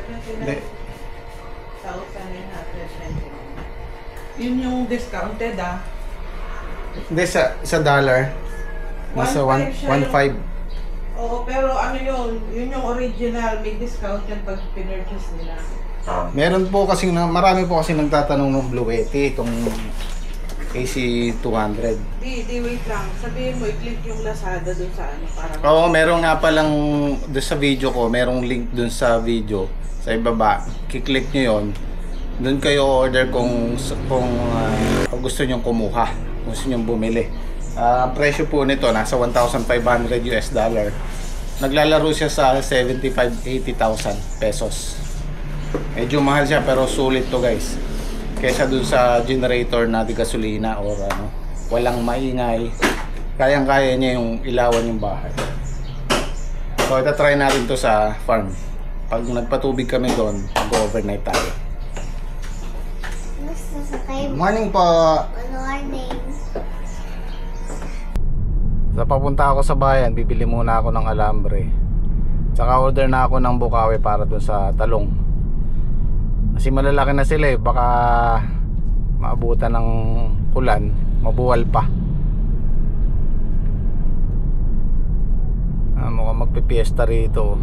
Hindi. 1,921. Yun yung discounted Hindi, sa dollar. Nasa 1.5. Oo, pero ano yun yung original, may discount yan pag pinurchase nila. Meron po kasi marami po kasi nagtatanong ng Blue Yeti, itong AC200. Di, wait lang. Sabihin mo, i-click yung Lazada dun sa ano para... Oo, meron nga palang doon sa video ko, merong link doon sa video sa ibaba. Kiklik nyo yon. Doon kayo order kung gusto nyo kumuha, gusto nyo bumili. Presyo po nito nasa 1,500 US dollar. Naglalaro siya sa 75-80,000 pesos. Medyo mahal siya pero sulit to guys. Kaysa dun sa generator na di gasolina or ano, walang maingay. Kayang-kaya niya yung ilawan yung bahay. So ito try natin to sa farm. Pag nagpatubig kami doon, mag-overnight tayo. Morning po. Good morning. Sa papunta ako sa bayan, bibili muna ako ng alambre. Tsaka order na ako ng bukawi para dun sa talong. Kasi malalaki na sila eh, baka maabutan ng ulan, mabuwal pa. Mukhang magpipiesta rito.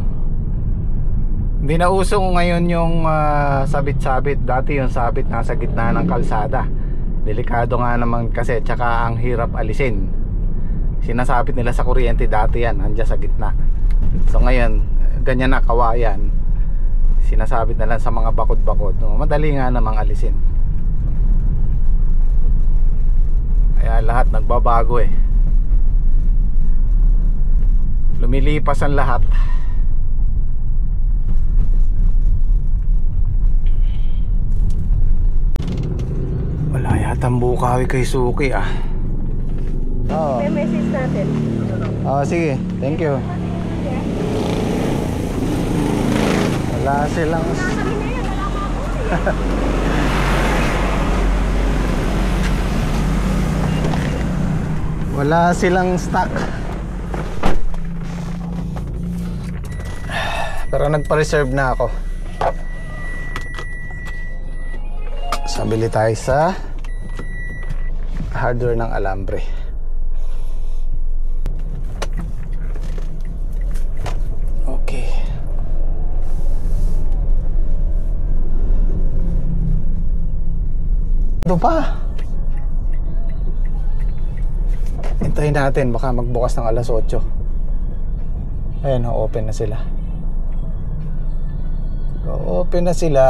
Hindi na uso ngayon yung sabit-sabit. Dati yung sabit nasa gitna ng kalsada. Delikado nga naman kasi, tsaka ang hirap alisin. Sinasabit nila sa kuryente dati yan, andyan sa gitna. So ngayon, ganyan na kawayan. Sinasabit na lang sa mga bakod-bakod. Madali nga namang alisin. Kaya lahat nagbabago eh. Lumilipas ang lahat. Wala yatang bukawi kay Suki May message natin. Sige, thank you. Wala silang wala silang stock. Pero nagpa-reserve na ako. Sabili tayo sa hardware ng alambre. Okay. Ito pa. Hintayin natin, baka magbukas ng alas 8. Ayan, open na sila. Open na sila.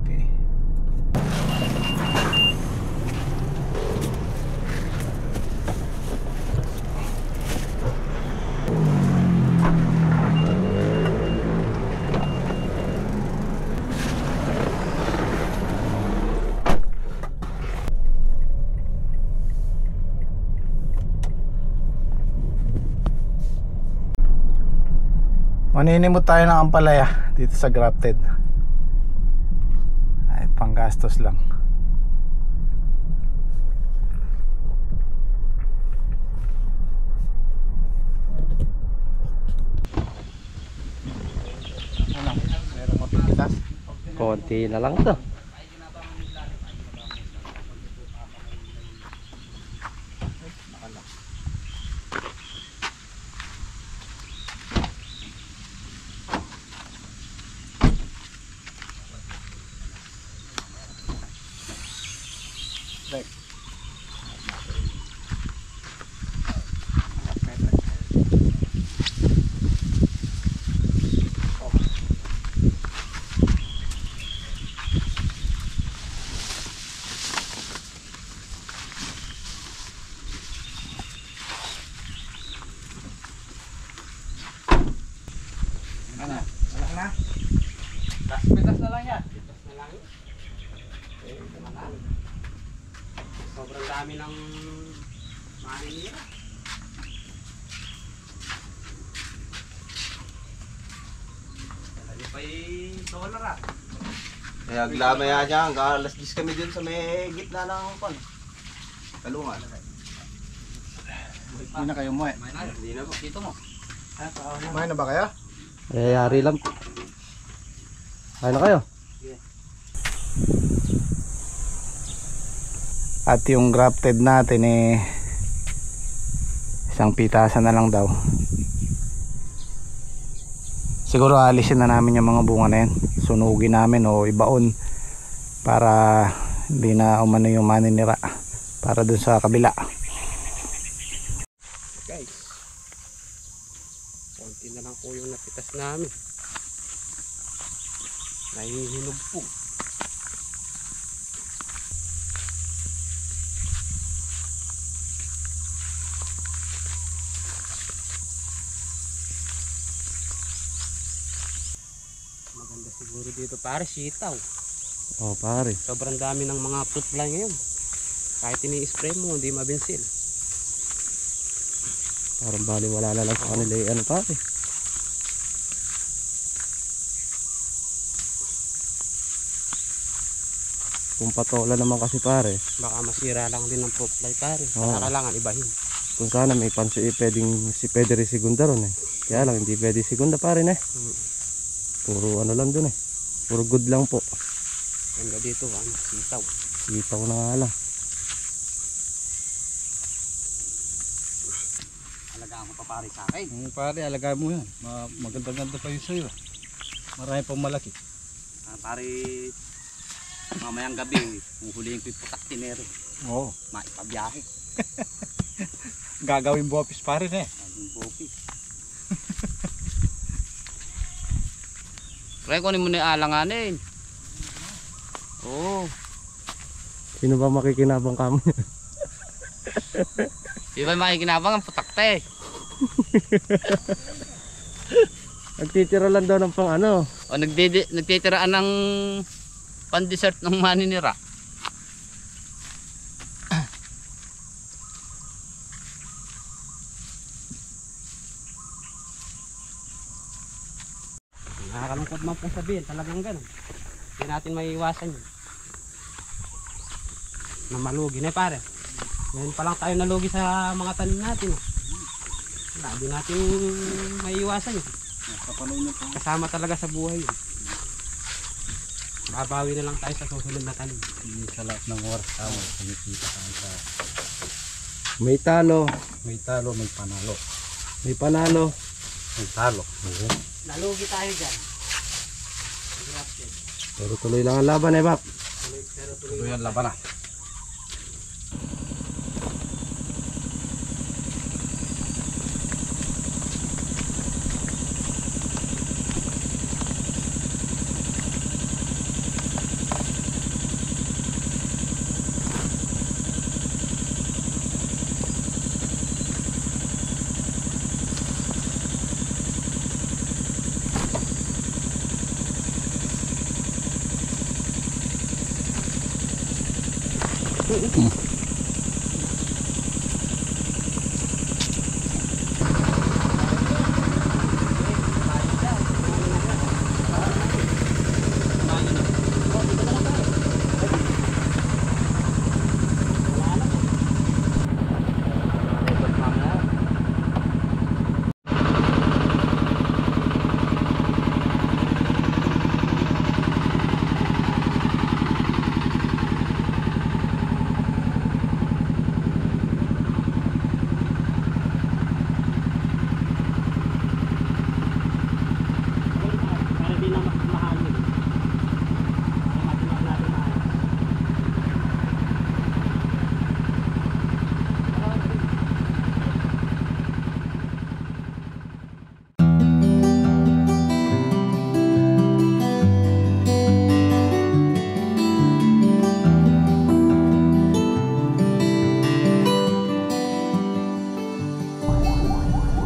Okay. Maninimot tayo ng ampalaya dito sa grafted. Ay, panggastos lang. Ano? Meron mapipitas? Konti na lang to. Pitas na lang yan. Pitas na lang. Okay, naman. Sobrang dami ng maninira. Talaga pa $1 Kaya aglamay niya, hanggang alas 10 kami dun sa may gitna ng kon. Talungan. Hindi na kayo umuwi. Hindi na po. Dito mo. Kumain na ba kayo? Ayayari lang po. Kaya na kayo? At yung grafted natin isang pitasan na lang daw. Siguro alisin na namin yung mga bunga na yan. Sunugin namin o ibaon para hindi na umano yung maninira para dun sa kabila. Guys, konti na lang po yung napitas namin. Nahihinog po. Maganda siguro dito pare, sitaw. Oh pare. Sobrang dami ng mga fruit fly ngayon. Kahit ini-spray mo, hindi mabinsil. Parang bali wala na lang sa kanila yung ano pare. Kung patola naman kasi pare. Baka masira lang din ng fruit fly pare. Oo. Kailangan ibahin. Kung sana may panso pwede rin segunda ron eh. Kaya lang hindi pwede segunda pare na. Puro ano lang dun eh. Puro good lang po. Ganda dito, sitaw. Sitaw na nga lang. Alagaan ko pa pare sa akin. Pare, alagaan mo yan. Maganda-ganda pa yun sa'yo. Marami pang malaki. Pare, mamayang gabi, huhulihin ko yung putak tinero. Oo. Maipabiyahe. Gagawin buwapis pare na eh. Ang bopi. Pre, kunin mo na yung alanganin. Oo. Sino ba makikinabang kamo niya? Di ba makikinabang ang putak te? Nagtitira lang daw ng pang ano. O nagtitiraan ng pan-dessert ng maninira. Nakakalungkot man po sabihin, talagang ganun. Hindi natin maiiwasan yun. Na malugi na pare. Ngayon pa lang tayo nalugi sa mga tanim natin. Wala, hindi natin maiiwasan yun. Kasama talaga sa buhay yun. Babawi na lang tayo sa susunod na tanim. Hindi sa lahat ng oras tama. Kumikita tayo sa... May talo, May talo, may panalo. may panalo. May talo. Nalugi tayo dyan. Pero tuloy lang ang laban eh, Bap. Ito yan, laban na.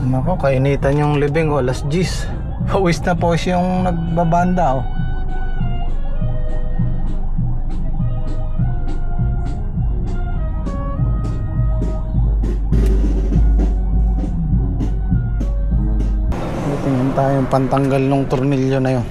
Nako, kainitan yung libing o, alas 10. Pawis na po yung nagbabanda o. Tingnan tayo yung pantanggal ng tornilyo na yun.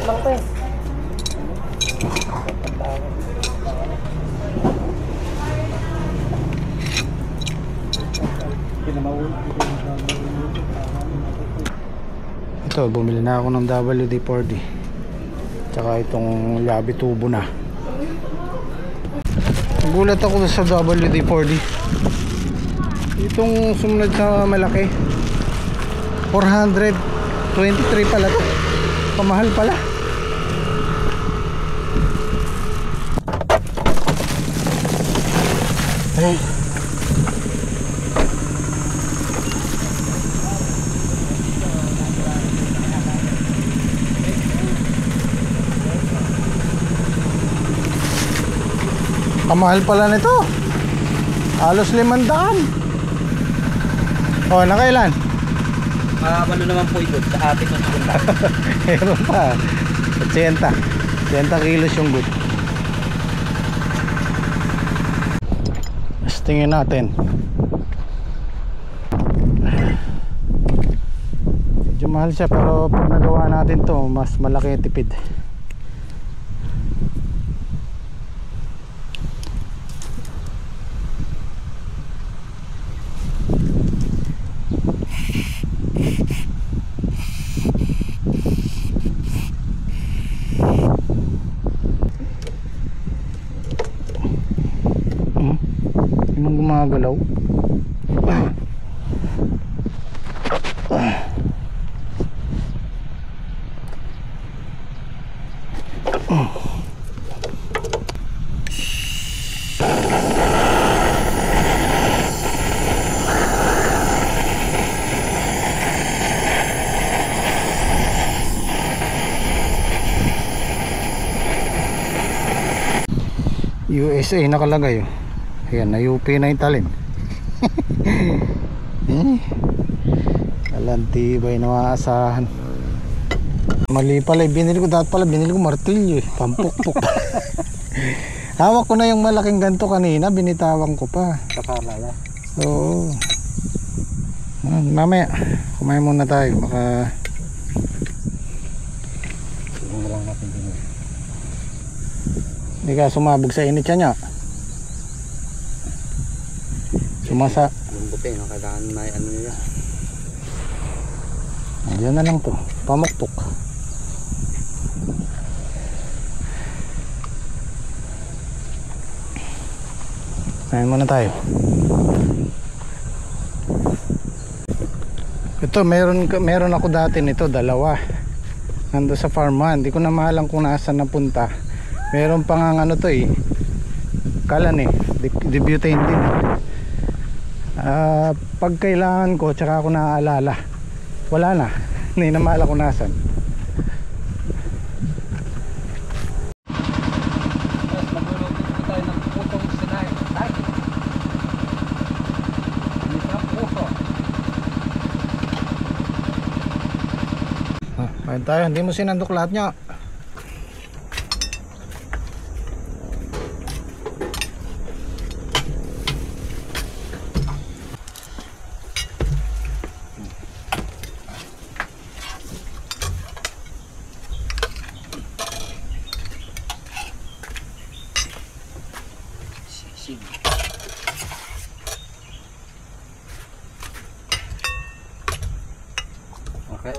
lang to eh. Ito, bumili na ako ng WD-40. Tsaka itong Labi Tubo na. Nagulat ako sa WD-40. Itong sumunod sa malaki 423 pala to. Pamahal pala. Hey. Pamahal pala nito. Halos 500. Oh, nakailan? Ano naman po ito sa ating segunda. Meron pa. 80 kilos yung good. Mas tingin natin. Medyo mahal siya, pero pag nagawa natin to, mas malaki yung tipid. Anong gumagalaw? USA nakalagay oh. Ayan, na UP na yung talim. Kalantibay na maasahan. Mali pala, binili ko martilyo eh. Pampukpok. Hawak ko na yung malaking ganto kanina, binitawan ko pa. Kakalala. Oo. Mamaya, kumain muna tayo. Baka Siguro lang natin din. hindi ka sumabog sa init siya niya. Sumasa. Yung buti, no? Kailangan may ano niya. Diyan na lang to. Pamuktok. Kain muna tayo. Ito, meron ako dati nito, dalawa. Nando sa farm 1. Hindi ko na maalam kung nasaan napunta. Meron pang ano to eh. Kalan eh. Debutane din. Pag kailangan ko, tsaka ako naaalala. Wala na. Hindi na maala kung nasan. Kain tayo, hindi mo sinandok lahat niya. Okay.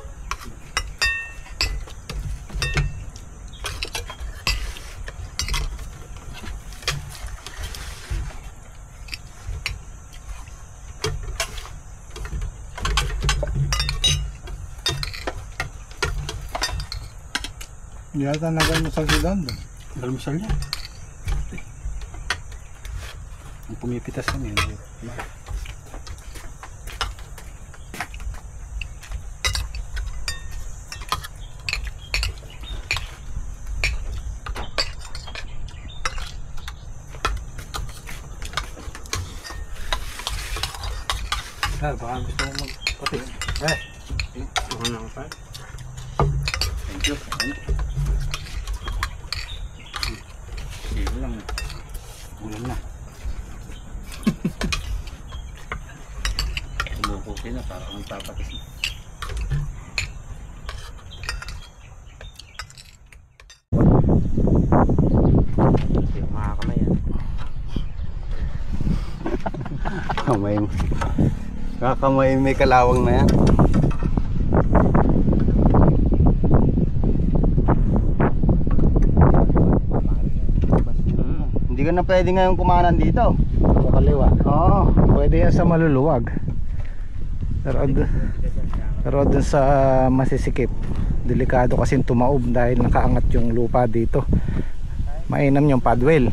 Yata nag-almusal si Don. Almusal niya. Ang pumipitas niya. Sir, baka gusto mo magpati. Ano lang pa? Thank you. Sige lang. Ulam na. Tumukukin na, parang ang tapatis na. Kakamay may kalawang na yan. Hindi ka na pwede ngayon kumanan dito. Sa kaliwa. Oo. Pwede yan sa maluluwag. Pero dun sa masisikip, delikado kasi tumaob dahil nakaangat yung lupa dito. Mainam yung padwell.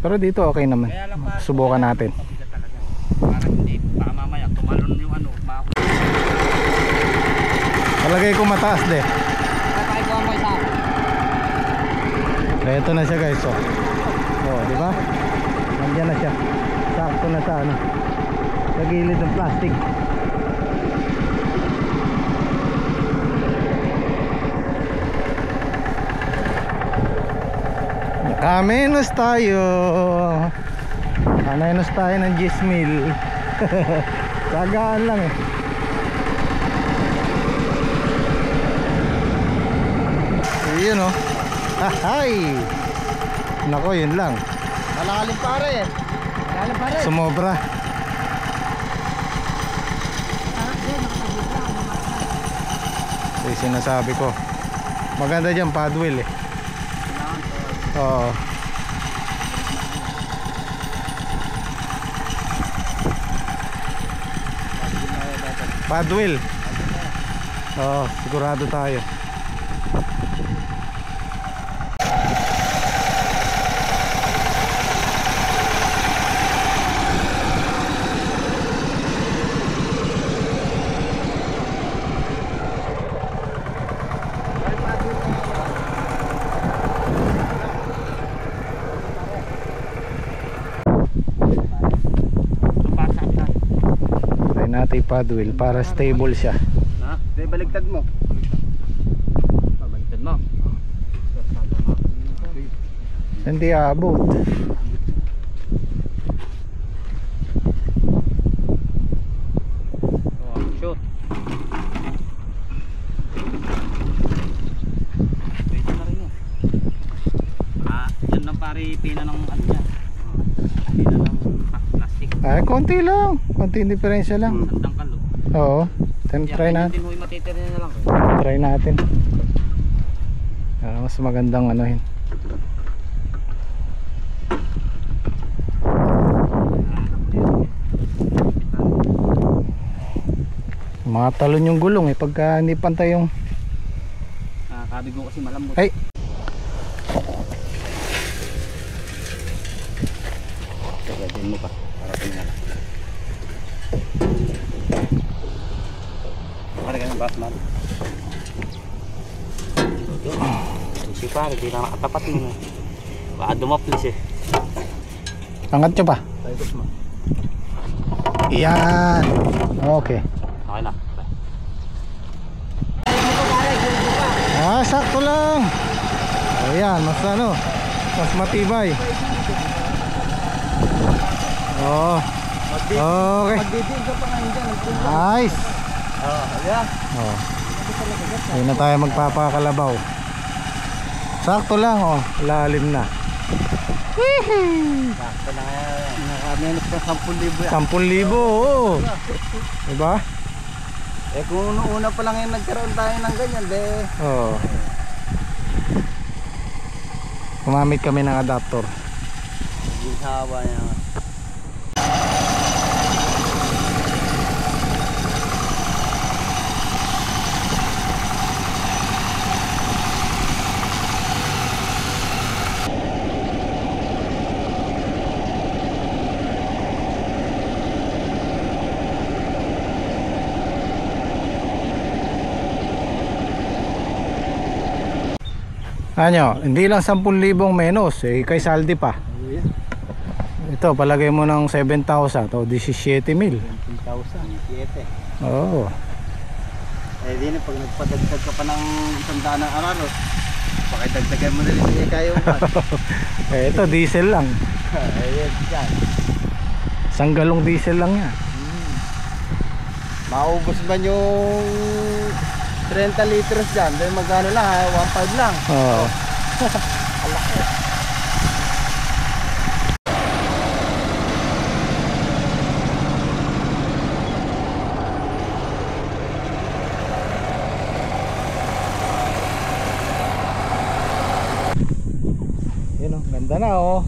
Pero dito okay naman. Subukan natin. Para hindi baka mamaya tumalon yung ano. Palagay ko mataas de. Patay ko mo isa. Ito na siya guys. Oh, di ba? Nandiyan na siya. Sakto na sa ano. Sa gilid ng plastic. Nakamenos tayo. Nakamenos tayo ng 10,000. Sagaan lang eh. Yun oh. Ahay. Nako, yun lang. Malalim pare. Sumobra. Ito yung sinasabi ko. Maganda dyan padwell eh. Oo. Padwell. Oo, sigurado tayo. Try natin padwell para stable siya. Na? Baligtad mo. Pabaliktad mo. Hindi aabot. Oh, shoot. Pwede na rin yun. Yan lang pare pina ng ano niya. Pina ng plastic. Ay, konti lang. Konting diferensya lang. Sandang kalo. Oo. Try natin. Hindi mo matitira na lang. Try natin. Mas magandang anuhin. Mga talon yung gulong eh pagka hindi pantay yung Kabigo kasi malambot. ay Gagawin mo pa para tingnan. Para ganun Batman. Si pare, di na nakatapat mo. Baka dumaplis eh. angat nyo pa. Tayo mo. Yan. Okay. Okay na. Sakto lang. Ayan, mas ano, mas matibay. Oh. Okay. Nice. Oh. Hindi na tayo magpapakalabaw. Sakto lang oh, lalim na. Sakto na yan. Nakamenos ka 10,000 yan. 10,000 oo. Diba? Eh kung una pa lang yung nagkaroon tayo ng ganyan, Oo. Gumamit kami ng adapter. Yung haba niya. Ano, hindi lang 10,000 menos eh, kay saldi pa. Ito, palagay mo ng 7,000 o 17,000. 10,000. Oo. Eh di na pag nagpadagdag ka pa ng 100 ng araw, pakidagdagan mo na rin hindi kayo pa. Ito, diesel lang. Ayun, yan. Isang galong diesel lang yan. Maubos ba yung 30 liters dyan? Dahil magkano lang ha? 1.5 lang. Oo. Ganda na oh.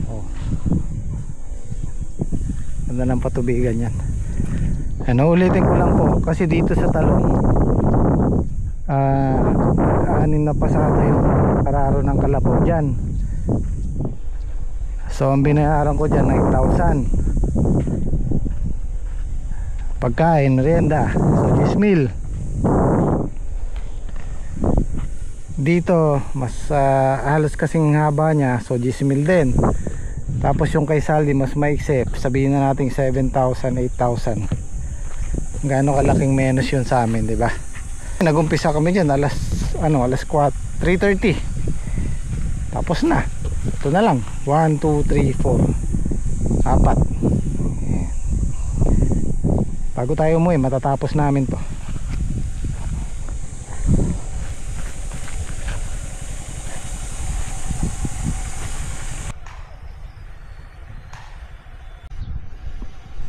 Oh. Ganda ng patubigan yan. Ano, ulitin ko lang po kasi dito sa Talong anin na pasada yung kararo ng kalabaw dyan. So ang binayaran ko dyan 9,000. Pagkain, merienda, so 10,000. Dito mas halos kasing haba niya, so 10,000 din. Tapos yung kay Saldi mas maiksi, sabihin na natin 7,000, 8,000. Gaano kalaking menos yun sa amin, di ba? Nagumpisa kami dyan alas 3:30. Tapos na. Ito na lang. 1, 2, 3, 4. 4. Ayan. Bago tayo umuwi, matatapos namin to.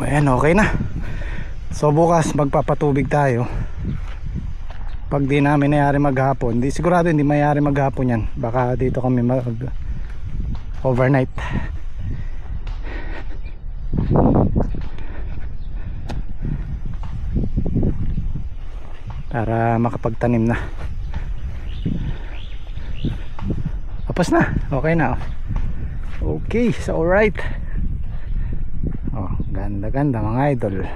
Ayan, okay na. So bukas magpapatubig tayo. Pag di namin nayari maghapon, di sigurado hindi mayari maghapon yan. Baka dito kami mag overnight. Para makapagtanim na. Tapos na, okay na. Okay, so alright. Oh, ganda ganda mga idol.